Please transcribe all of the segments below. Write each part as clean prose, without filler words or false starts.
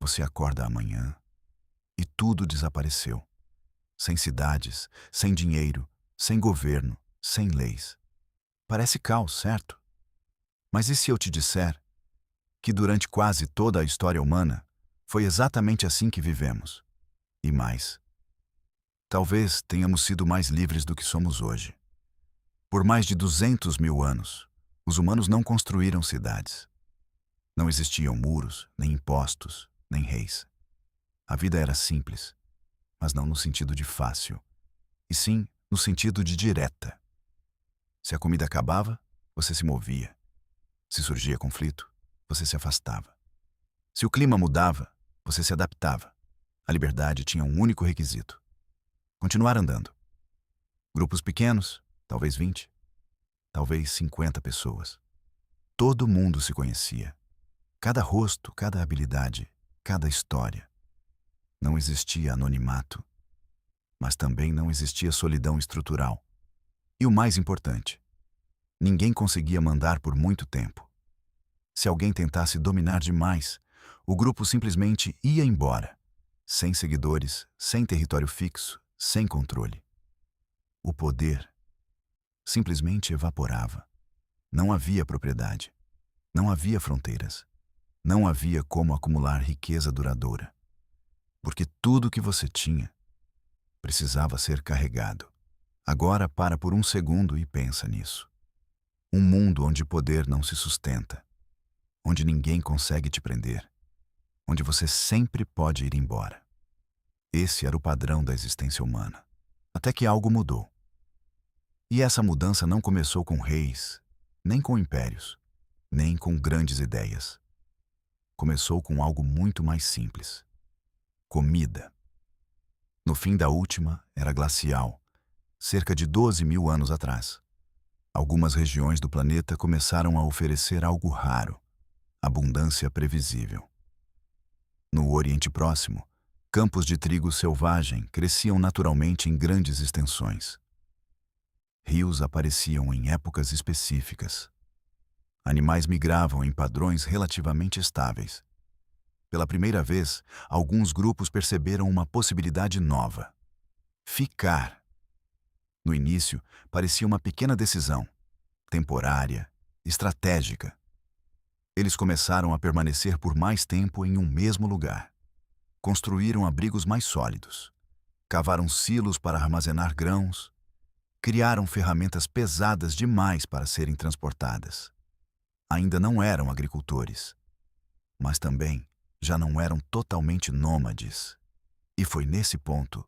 você acorda amanhã e tudo desapareceu. Sem cidades, sem dinheiro, sem governo, sem leis. Parece caos, certo? Mas e se eu te disser que durante quase toda a história humana foi exatamente assim que vivemos? E mais, talvez tenhamos sido mais livres do que somos hoje. Por mais de 200 mil anos, os humanos não construíram cidades. Não existiam muros, nem impostos, nem reis. A vida era simples, mas não no sentido de fácil, e sim no sentido de direta. Se a comida acabava, você se movia. Se surgia conflito, você se afastava. Se o clima mudava, você se adaptava. A liberdade tinha um único requisito: continuar andando. Grupos pequenos, talvez 20, talvez 50 pessoas. Todo mundo se conhecia. Cada rosto, cada habilidade, cada história. Não existia anonimato, mas também não existia solidão estrutural. E o mais importante, ninguém conseguia mandar por muito tempo. Se alguém tentasse dominar demais, o grupo simplesmente ia embora, sem seguidores, sem território fixo, sem controle. O poder simplesmente evaporava. Não havia propriedade, não havia fronteiras, não havia como acumular riqueza duradoura, porque tudo que você tinha precisava ser carregado. Agora para por um segundo e pensa nisso. Um mundo onde poder não se sustenta, onde ninguém consegue te prender, onde você sempre pode ir embora. Esse era o padrão da existência humana, até que algo mudou. E essa mudança não começou com reis, nem com impérios, nem com grandes ideias. Começou com algo muito mais simples: comida. No fim da última era glacial, cerca de 12 mil anos atrás. Algumas regiões do planeta começaram a oferecer algo raro: abundância previsível. No Oriente Próximo, campos de trigo selvagem cresciam naturalmente em grandes extensões. Rios apareciam em épocas específicas. Animais migravam em padrões relativamente estáveis. Pela primeira vez, alguns grupos perceberam uma possibilidade nova: ficar. No início, parecia uma pequena decisão, temporária, estratégica. Eles começaram a permanecer por mais tempo em um mesmo lugar. Construíram abrigos mais sólidos. Cavaram silos para armazenar grãos. Criaram ferramentas pesadas demais para serem transportadas. Ainda não eram agricultores, mas também já não eram totalmente nômades. E foi nesse ponto,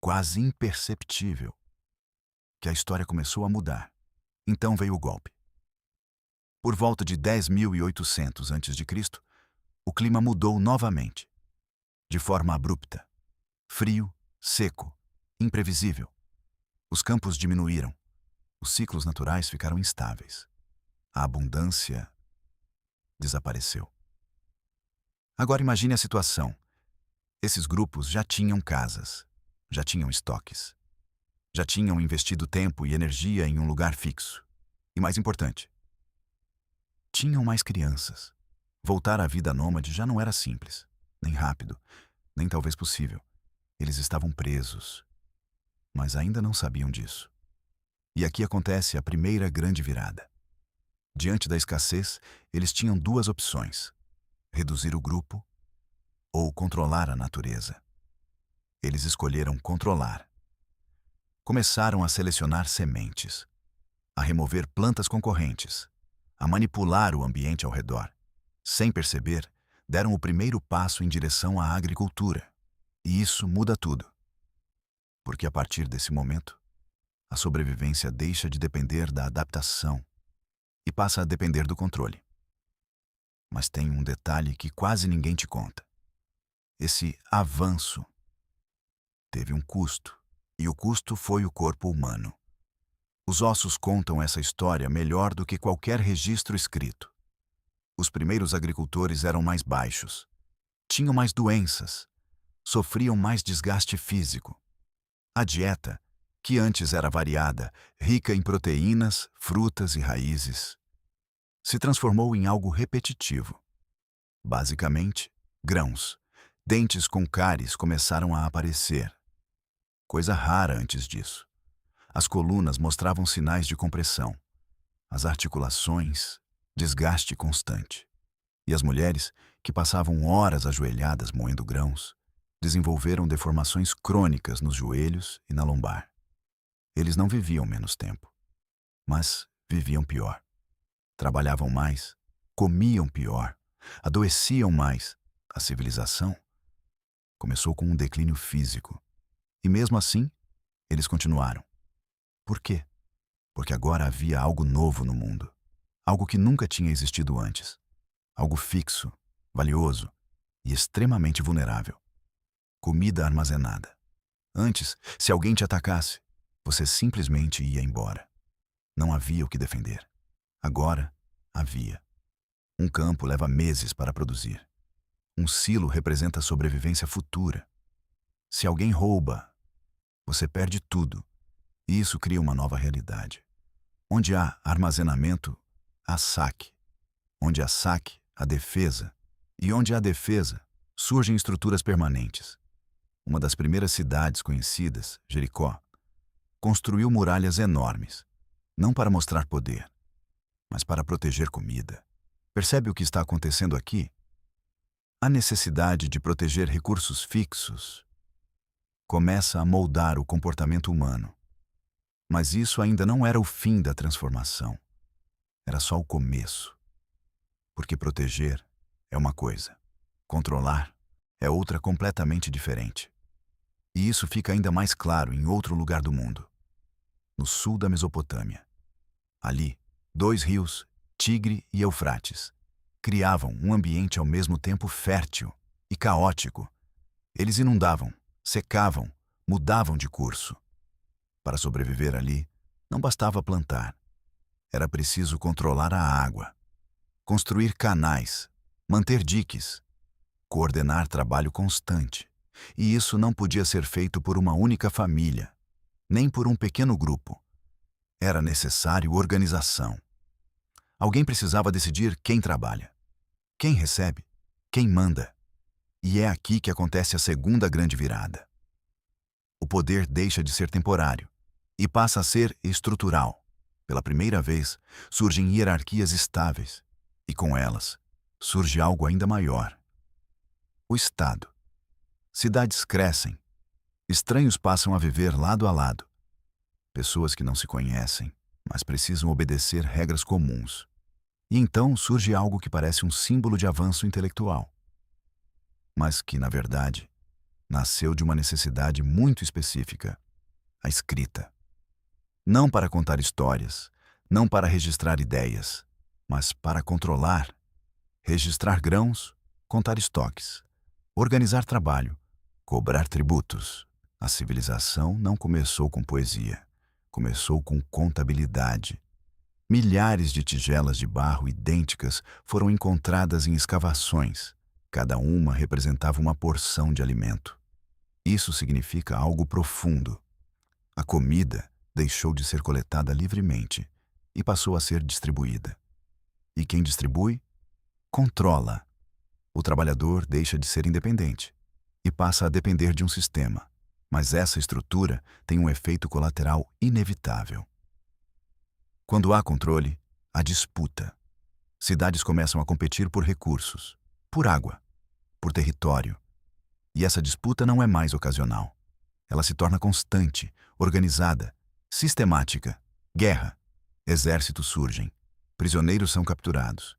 quase imperceptível, que a história começou a mudar. Então veio o golpe. Por volta de 10.800 a.C., o clima mudou novamente, de forma abrupta. Frio, seco, imprevisível. Os campos diminuíram. Os ciclos naturais ficaram instáveis. A abundância desapareceu. Agora imagine a situação. Esses grupos já tinham casas, já tinham estoques, já tinham investido tempo e energia em um lugar fixo. E mais importante, tinham mais crianças. Voltar à vida nômade já não era simples, nem rápido, nem talvez possível. Eles estavam presos, mas ainda não sabiam disso. E aqui acontece a primeira grande virada. Diante da escassez, eles tinham duas opções: reduzir o grupo ou controlar a natureza. Eles escolheram controlar. Começaram a selecionar sementes, a remover plantas concorrentes, a manipular o ambiente ao redor. Sem perceber, deram o primeiro passo em direção à agricultura. E isso muda tudo. Porque a partir desse momento, a sobrevivência deixa de depender da adaptação e passa a depender do controle. Mas tem um detalhe que quase ninguém te conta. Esse avanço teve um custo, e o custo foi o corpo humano. Os ossos contam essa história melhor do que qualquer registro escrito. Os primeiros agricultores eram mais baixos, tinham mais doenças, sofriam mais desgaste físico. A dieta, que antes era variada, rica em proteínas, frutas e raízes, se transformou em algo repetitivo. Basicamente, grãos, Dentes com cáries começaram a aparecer, coisa rara antes disso. As colunas mostravam sinais de compressão, as articulações, desgaste constante. E as mulheres, que passavam horas ajoelhadas moendo grãos, desenvolveram deformações crônicas nos joelhos e na lombar. Eles não viviam menos tempo, mas viviam pior. Trabalhavam mais, comiam pior, adoeciam mais. A civilização começou com um declínio físico. E mesmo assim, eles continuaram. Por quê? Porque agora havia algo novo no mundo. Algo que nunca tinha existido antes. Algo fixo, valioso e extremamente vulnerável. Comida armazenada. Antes, se alguém te atacasse, você simplesmente ia embora. Não havia o que defender. Agora, havia. Um campo leva meses para produzir. Um silo representa a sobrevivência futura. Se alguém rouba, você perde tudo. E isso cria uma nova realidade. Onde há armazenamento, há saque. Onde há saque, há defesa. E onde há defesa, surgem estruturas permanentes. Uma das primeiras cidades conhecidas, Jericó, construiu muralhas enormes, não para mostrar poder, mas para proteger comida. Percebe o que está acontecendo aqui? A necessidade de proteger recursos fixos começa a moldar o comportamento humano. Mas isso ainda não era o fim da transformação. Era só o começo. Porque proteger é uma coisa, controlar é outra completamente diferente. E isso fica ainda mais claro em outro lugar do mundo, no sul da Mesopotâmia. Ali, dois rios, Tigre e Eufrates, criavam um ambiente ao mesmo tempo fértil e caótico. Eles inundavam, secavam, mudavam de curso. Para sobreviver ali, não bastava plantar. Era preciso controlar a água, construir canais, manter diques, coordenar trabalho constante. E isso não podia ser feito por uma única família, nem por um pequeno grupo. Era necessário organização. Alguém precisava decidir quem trabalha, quem recebe, quem manda. E é aqui que acontece a segunda grande virada. O poder deixa de ser temporário e passa a ser estrutural. Pela primeira vez, surgem hierarquias estáveis, e com elas, surge algo ainda maior. O Estado. Cidades crescem. Estranhos passam a viver lado a lado. Pessoas que não se conhecem, mas precisam obedecer regras comuns. E então surge algo que parece um símbolo de avanço intelectual, mas que, na verdade, nasceu de uma necessidade muito específica: a escrita. Não para contar histórias, não para registrar ideias, mas para controlar, registrar grãos, contar estoques, organizar trabalho, cobrar tributos. A civilização não começou com poesia, começou com contabilidade. Milhares de tigelas de barro idênticas foram encontradas em escavações. Cada uma representava uma porção de alimento. Isso significa algo profundo. A comida deixou de ser coletada livremente e passou a ser distribuída. E quem distribui, controla. O trabalhador deixa de ser independente e passa a depender de um sistema. Mas essa estrutura tem um efeito colateral inevitável. Quando há controle, há disputa. Cidades começam a competir por recursos, por água, por território. E essa disputa não é mais ocasional. Ela se torna constante, organizada, sistemática. Guerra. Exércitos surgem. Prisioneiros são capturados.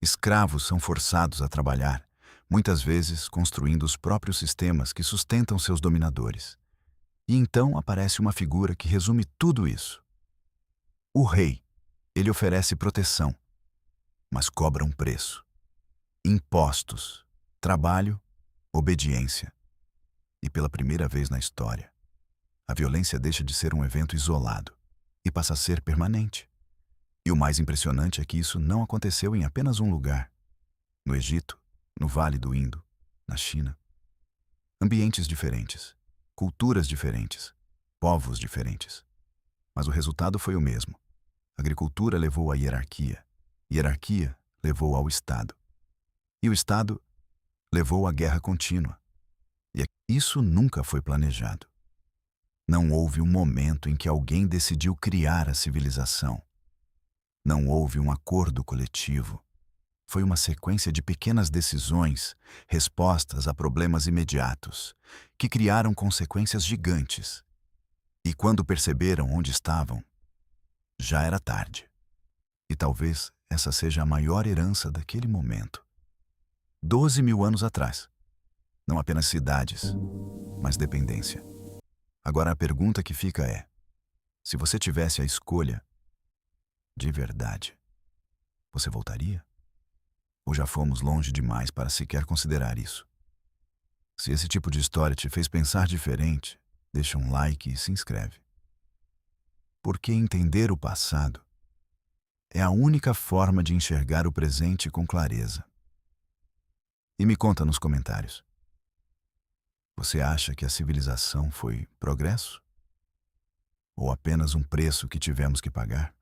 Escravos são forçados a trabalhar, muitas vezes construindo os próprios sistemas que sustentam seus dominadores. E então aparece uma figura que resume tudo isso. O rei. Ele oferece proteção, mas cobra um preço. Impostos, trabalho, obediência. E pela primeira vez na história, a violência deixa de ser um evento isolado e passa a ser permanente. E o mais impressionante é que isso não aconteceu em apenas um lugar. No Egito, no Vale do Indo, na China. Ambientes diferentes, culturas diferentes, povos diferentes. Mas o resultado foi o mesmo. A agricultura levou à hierarquia levou ao Estado. E o Estado levou à guerra contínua. E isso nunca foi planejado. Não houve um momento em que alguém decidiu criar a civilização. Não houve um acordo coletivo. Foi uma sequência de pequenas decisões, respostas a problemas imediatos, que criaram consequências gigantes. E quando perceberam onde estavam, já era tarde. E talvez essa seja a maior herança daquele momento. 12.000 anos atrás. Não apenas cidades, mas dependência. Agora a pergunta que fica é: se você tivesse a escolha, de verdade, você voltaria? Ou já fomos longe demais para sequer considerar isso? Se esse tipo de história te fez pensar diferente, deixa um like e se inscreve. Porque entender o passado é a única forma de enxergar o presente com clareza. E me conta nos comentários. Você acha que a civilização foi progresso? Ou apenas um preço que tivemos que pagar?